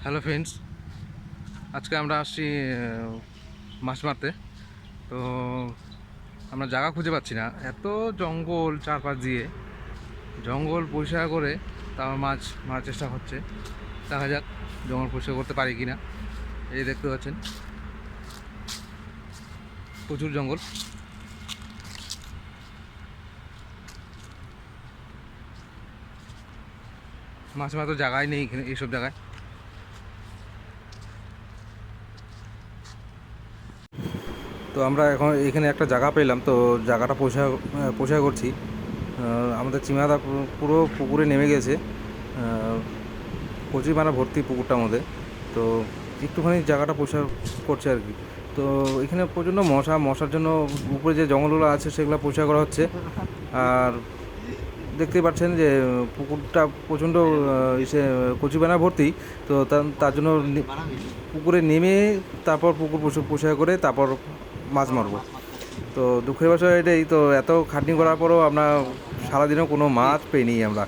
Hello friends, আজকে আমরা আসছি মাছ মারতে। তো আমরা জায়গা খুঁজে পাচ্ছি না, এত জঙ্গল চারপাশ দিয়ে। জঙ্গল পরিষ্কার করে তারপর মাছ মারার চেষ্টা হচ্ছে। দেখা যাক জঙ্গল পরিষ্কার করতে পারি কি না। এই দেখতে পাচ্ছেন প্রচুর জঙ্গল। মাছ মারা তো জায়গায় নেই এখানে, এইসব জায়গায়। তো আমরা এখন এখানে একটা জায়গা পেলাম, তো জায়গাটা পরিষ্কার করছি। আমাদের চিমাদা পুরো পুকুরে নেমে গেছে, কচুরিপানা ভর্তি পুকুরটার মধ্যে। তো একটুখানি জায়গাটা পরিষ্কার করছে আর কি। তো এখানে প্রচণ্ড মশার জন্য উপরে যে জঙ্গলগুলো আছে সেগুলো পরিষ্কার করা হচ্ছে। আর দেখতেই পাচ্ছেন যে পুকুরটা প্রচণ্ড ইসে কচুরিপানা ভর্তি। তো তার জন্য পুকুরে নেমে তারপর পুকুর পরিষ্কার করে তারপর মাছ মারবো। তো দুঃখের বিষয় এটাই, তো এত খাটনি করার পরও আমরা সারাদিনেও কোনো মাছ পেইনি আমরা।